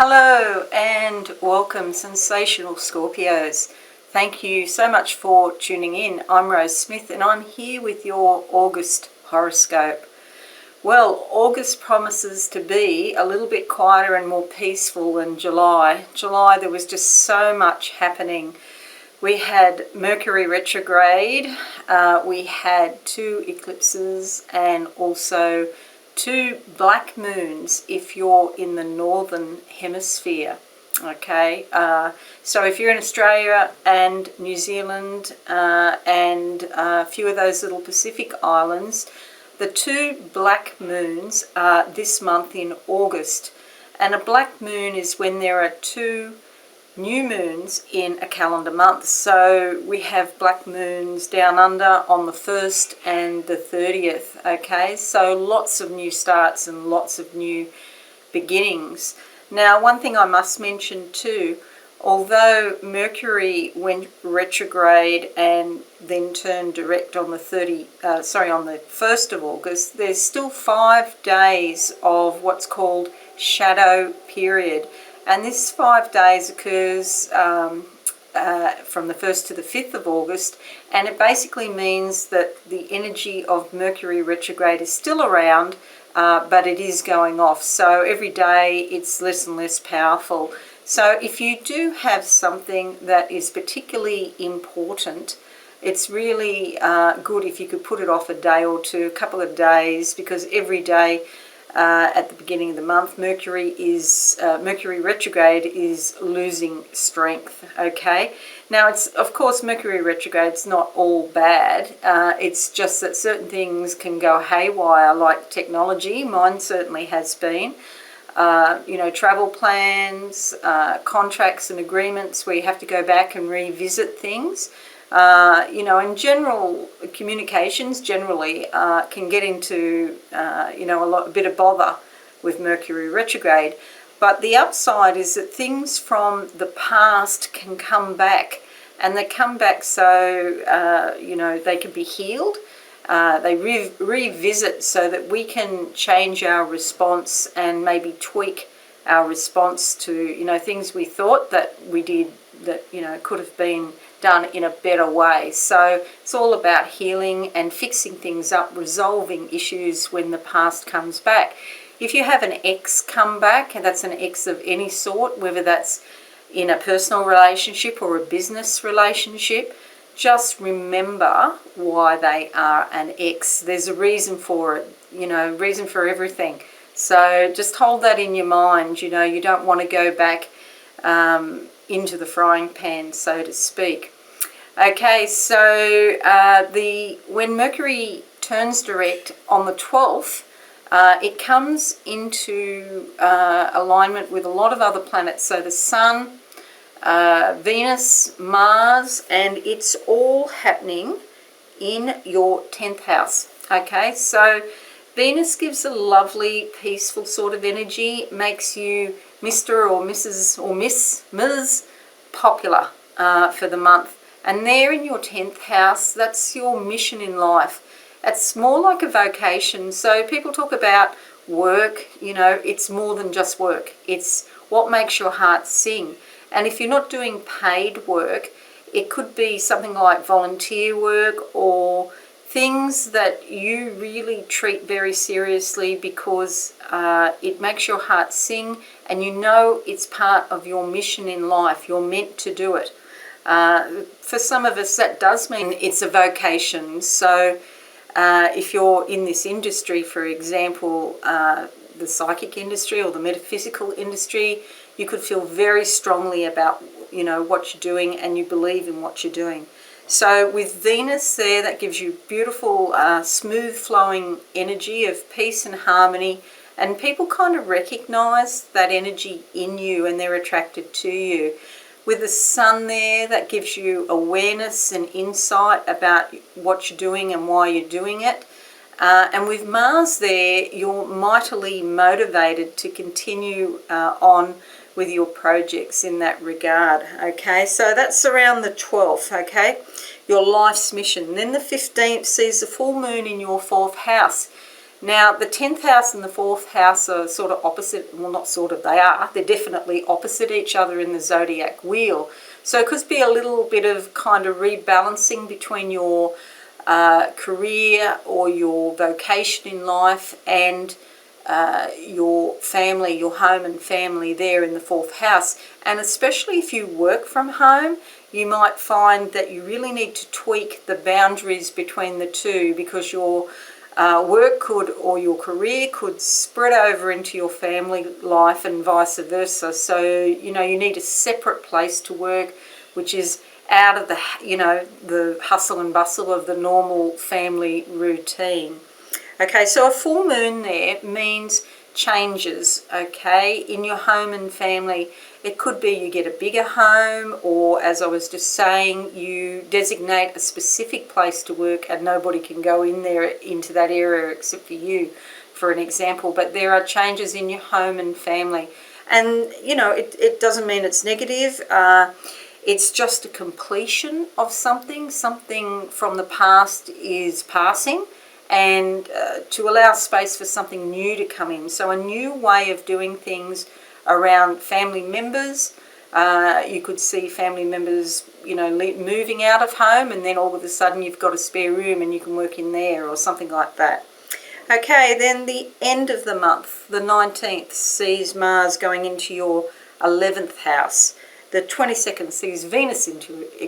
Hello and welcome, sensational Scorpios. Thank you so much for tuning in. I'm Rose Smith and I'm here with your August horoscope. Well, August promises to be a little bit quieter and more peaceful than July. July, there was just so much happening. We had Mercury retrograde, we had 2 eclipses and also 2 black moons if you're in the northern hemisphere. Okay, so if you're in Australia and New Zealand and a few of those little Pacific islands, the 2 black moons are this month in August. And a black moon is when there are 2 new moons in a calendar month. So we have black moons down under on the 1st and the 30th. Okay, so lots of new starts and lots of new beginnings. Now, one thing I must mention too, although Mercury went retrograde and then turned direct on the 1st of August, there's still 5 days of what's called shadow period. And this 5 days occurs from the 1st to the 5th of August, and it basically means that the energy of Mercury retrograde is still around, but it is going off. So every day it's less and less powerful. So if you do have something that is particularly important, it's really good if you could put it off a day or two, a couple of days, because every day at the beginning of the month, Mercury retrograde is losing strength. Okay, now it's, of course, Mercury retrograde's not all bad. It's just that certain things can go haywire, like technology. Mine certainly has been. Travel plans, contracts and agreements where you have to go back and revisit things. In general, communications generally can get into, a bit of bother with Mercury retrograde. But the upside is that things from the past can come back, and they come back so, they can be healed. They revisit so that we can change our response and maybe tweak our response to, things we thought that we did that, could have been done in a better way. So it's all about healing and fixing things up, resolving issues when the past comes back. If you have an ex come back, and that's an ex of any sort, whether that's in a personal relationship or a business relationship, just remember why they are an ex. There's a reason for it, reason for everything. So just hold that in your mind. You don't want to go back into the frying pan, so to speak. Okay, so when Mercury turns direct on the 12th, it comes into alignment with a lot of other planets. So the Sun, Venus, Mars, and it's all happening in your 10th house. Okay, so Venus gives a lovely, peaceful sort of energy, makes you Mr. or Mrs. or Ms. popular for the month. And there in your 10th house, that's your mission in life. It's more like a vocation. So people talk about work, it's more than just work. It's what makes your heart sing. And if you're not doing paid work, it could be something like volunteer work or things that you really treat very seriously because it makes your heart sing and it's part of your mission in life. You're meant to do it. For some of us, that does mean it's a vocation. So if you're in this industry, for example, the psychic industry or the metaphysical industry, you could feel very strongly about, what you're doing and you believe in what you're doing. So with Venus there, that gives you beautiful, smooth flowing energy of peace and harmony. And people kind of recognize that energy in you and they're attracted to you. With the Sun there, that gives you awareness and insight about what you're doing and why you're doing it. And with Mars there, you're mightily motivated to continue on with your projects in that regard. Okay, so that's around the 12th, okay, your life's mission. Then the 15th sees the full moon in your 4th house. Now, the 10th house and the 4th house are sort of opposite. Well, not sort of, they are. They're definitely opposite each other in the zodiac wheel. So it could be a little bit of kind of rebalancing between your career or your vocation in life and your family, your home and family there in the 4th house. And especially if you work from home, you might find that you really need to tweak the boundaries between the two, because your work could, or your career could, spread over into your family life and vice versa. So, you need a separate place to work, which is out of the, the hustle and bustle of the normal family routine. Okay, so a full moon there means changes, okay, in your home and family. It could be you get a bigger home, or, as I was just saying, you designate a specific place to work and nobody can go into that area except for you, for an example. But there are changes in your home and family. And, it doesn't mean it's negative. It's just a completion of something. Something from the past is passing, and to allow space for something new to come in. So a new way of doing things around family members. You could see family members, moving out of home, and then all of a sudden you've got a spare room and you can work in there, or something like that. Okay, then the end of the month, the 19th, sees Mars going into your 11th house. The 22nd sees Venus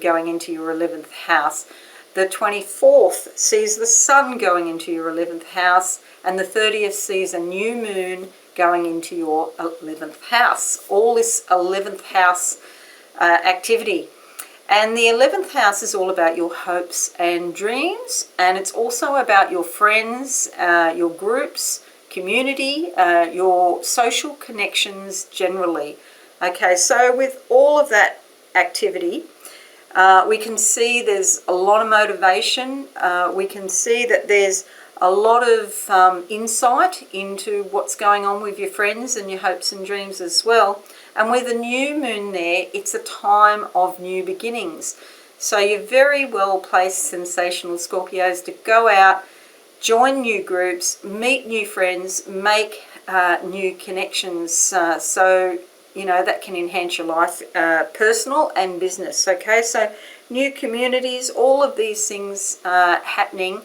going into your 11th house. The 24th sees the Sun going into your 11th house, and the 30th sees a new moon going into your 11th house. All this 11th house activity. And the 11th house is all about your hopes and dreams, and it's also about your friends, your groups, community, your social connections generally. Okay, so with all of that activity, we can see there's a lot of motivation. We can see that there's a lot of insight into what's going on with your friends and your hopes and dreams as well. And with the new moon there, it's a time of new beginnings. So you're very well placed, sensational Scorpios, to go out, join new groups, meet new friends, make new connections. So that can enhance your life, personal and business. Okay, so new communities, all of these things happening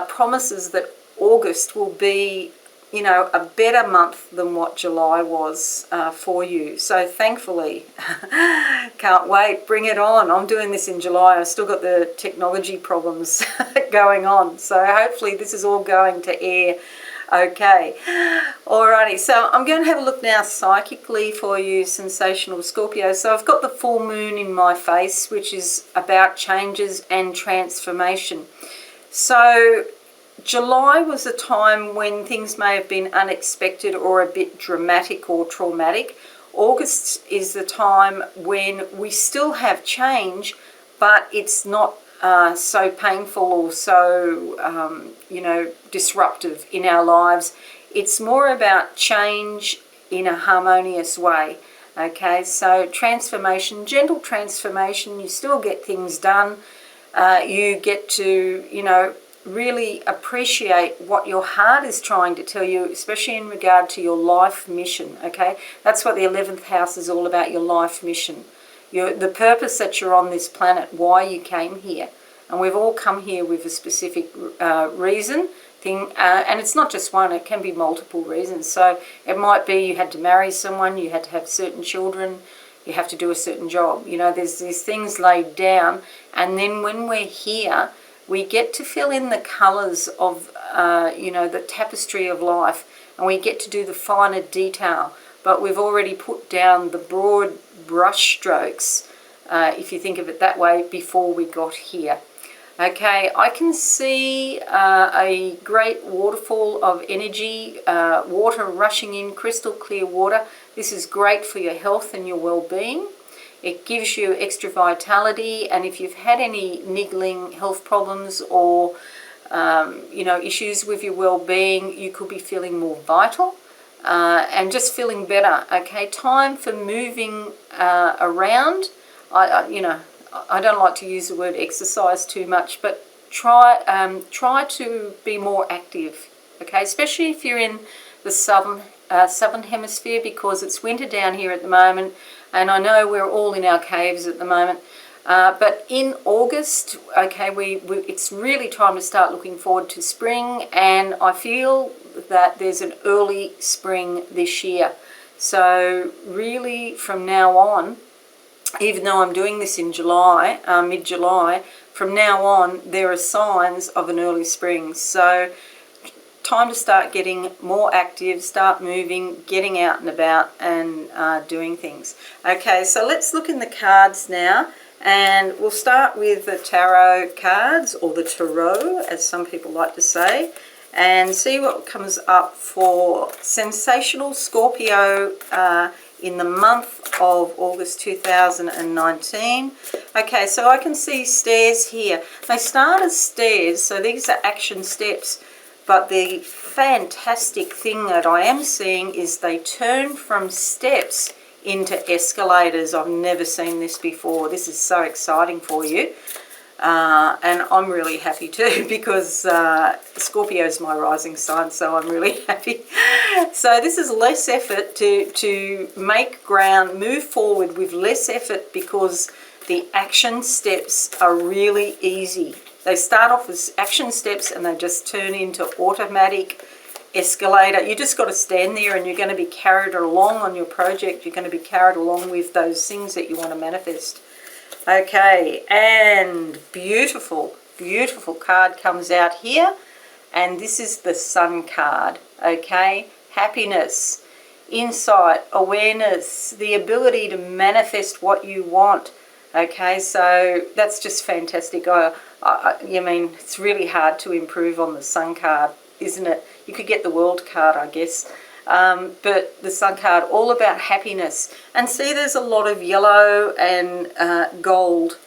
promises that August will be, a better month than what July was for you. So thankfully, can't wait, bring it on. I'm doing this in July. I've still got the technology problems going on. So hopefully this is all going to air okay. Alrighty, so I'm going to have a look now psychically for you, sensational Scorpio. So I've got the full moon in my face, which is about changes and transformation. So July was a time when things may have been unexpected or a bit dramatic or traumatic. August is the time when we still have change, but it's not so painful or so, disruptive in our lives. It's more about change in a harmonious way. Okay, so transformation, gentle transformation. You still get things done. You get to, really appreciate what your heart is trying to tell you, especially in regard to your life mission. Okay, that's what the 11th house is all about, your life mission. The purpose that you're on this planet, why you came here. And we've all come here with a specific reason, and it's not just one, it can be multiple reasons. So it might be you had to marry someone, you had to have certain children, you have to do a certain job. There's these things laid down, and then when we're here, we get to fill in the colours of, the tapestry of life, and we get to do the finer detail. But we've already put down the broad brush strokes, if you think of it that way, before we got here. Okay, I can see a great waterfall of energy, water rushing in, crystal clear water. This is great for your health and your well-being. It gives you extra vitality, and if you've had any niggling health problems or issues with your well-being, you could be feeling more vital and just feeling better. Okay, time for moving around. I don't like to use the word exercise too much, but try to be more active okay, especially if you're in the southern hemisphere, because it's winter down here at the moment, and I know we're all in our caves at the moment. But in August, okay, it's really time to start looking forward to spring, and I feel that there's an early spring this year. So really from now on, even though I'm doing this in July, mid-July, from now on there are signs of an early spring. So time to start getting more active, start moving, getting out and about, and doing things. Okay, so let's look in the cards now, and we'll start with the tarot cards, or the tarot as some people like to say, and see what comes up for sensational Scorpio in the month of August 2019. Okay, so I can see stairs here. They start as stairs, so these are action steps, but the fantastic thing that I am seeing is they turn from steps into escalators. I've never seen this before. This is so exciting for you. And I'm really happy too, because Scorpio is my rising sign, so I'm really happy. So this is less effort to make ground, move forward with less effort, because the action steps are really easy. They start off as action steps and they just turn into automatic escalator. You just got to stand there, and you're going to be carried along on your project. You're going to be carried along with those things that you want to manifest. Okay, and beautiful, beautiful card comes out here, and this is the Sun card. Okay, happiness, insight, awareness, the ability to manifest what you want. Okay, so that's just fantastic. I mean, it's really hard to improve on the Sun card, isn't it? You could get the World card, I guess. But the Sun card, all about happiness. And see, there's a lot of yellow and gold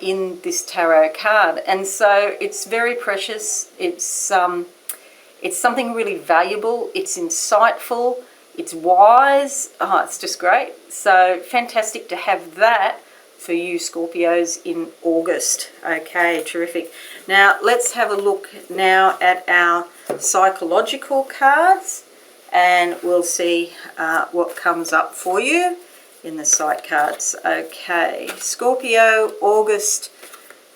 in this tarot card. And so it's very precious. It's something really valuable. It's insightful. It's wise. Oh, it's just great. So fantastic to have that for you Scorpios in August. Okay, terrific. Now let's have a look now at our psychological cards, and we'll see what comes up for you in the sight cards. Okay, Scorpio, August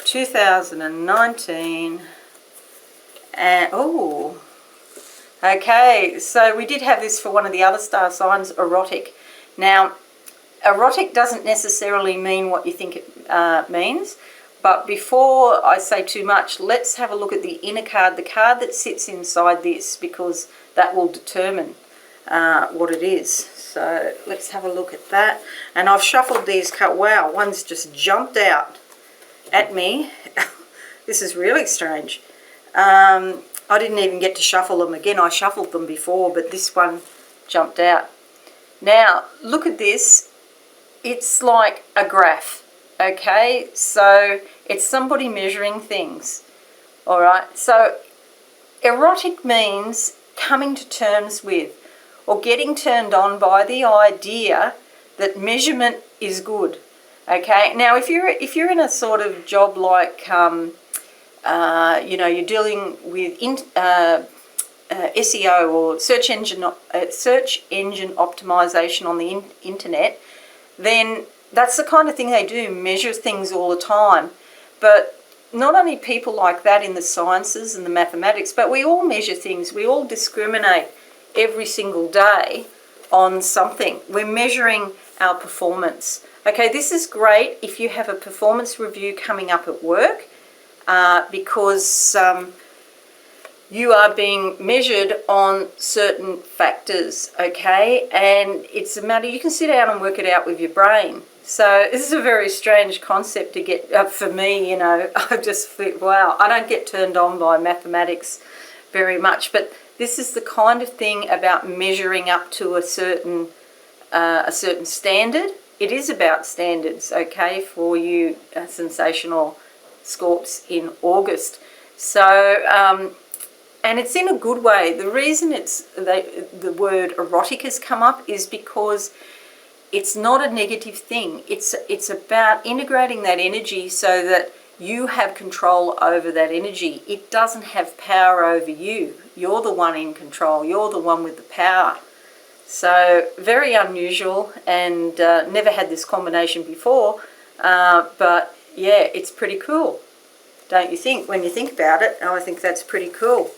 2019. And oh, okay, so we did have this for one of the other star signs, erotic. Now, erotic doesn't necessarily mean what you think it means, but before I say too much, let's have a look at the inner card, the card that sits inside this, because that will determine what it is. So let's have a look at that. And I've shuffled these cards. Wow, one's just jumped out at me. This is really strange. I didn't even get to shuffle them again. I shuffled them before, but this one jumped out. Now, look at this. It's like a graph, okay? So it's somebody measuring things, all right? So erotic means coming to terms with, or getting turned on by the idea that measurement is good, okay? Now, if you're in a sort of job like, you know, you're dealing with SEO, or search engine optimization on the internet, then that's the kind of thing they do, measure things all the time. But not only people like that in the sciences and the mathematics, but we all measure things. We all discriminate every single day on something. We're measuring our performance. Okay, this is great if you have a performance review coming up at work, because you are being measured on certain factors, okay? And it's a matter, you can sit down and work it out with your brain. So this is a very strange concept to get, for me, you know, I just feel, wow, I don't get turned on by mathematics very much, but this is the kind of thing about measuring up to a certain standard. It is about standards, okay, for you sensational Scorps in August. So, and it's in a good way. The reason the word erotic has come up is because it's not a negative thing. It's about integrating that energy so that You have control over that energy. It doesn't have power over you. You're the one in control. You're the one with the power. So very unusual, and never had this combination before. But yeah, it's pretty cool, don't you think? When you think about it, I think that's pretty cool.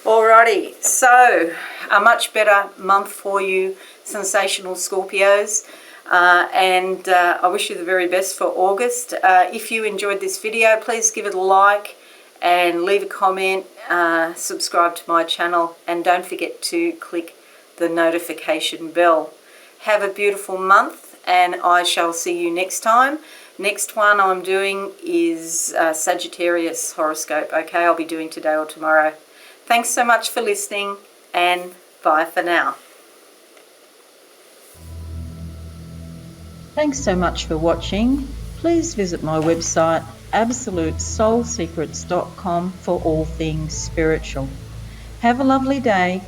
Alrighty, so a much better month for you, sensational Scorpios. And I wish you the very best for August. If you enjoyed this video, please give it a like and leave a comment, subscribe to my channel, and don't forget to click the notification bell. Have a beautiful month, and I shall see you next time. Next one I'm doing is Sagittarius horoscope. Okay, I'll be doing today or tomorrow. Thanks so much for listening, and bye for now. Thanks so much for watching. Please visit my website absolutesoulsecrets.com for all things spiritual. Have a lovely day.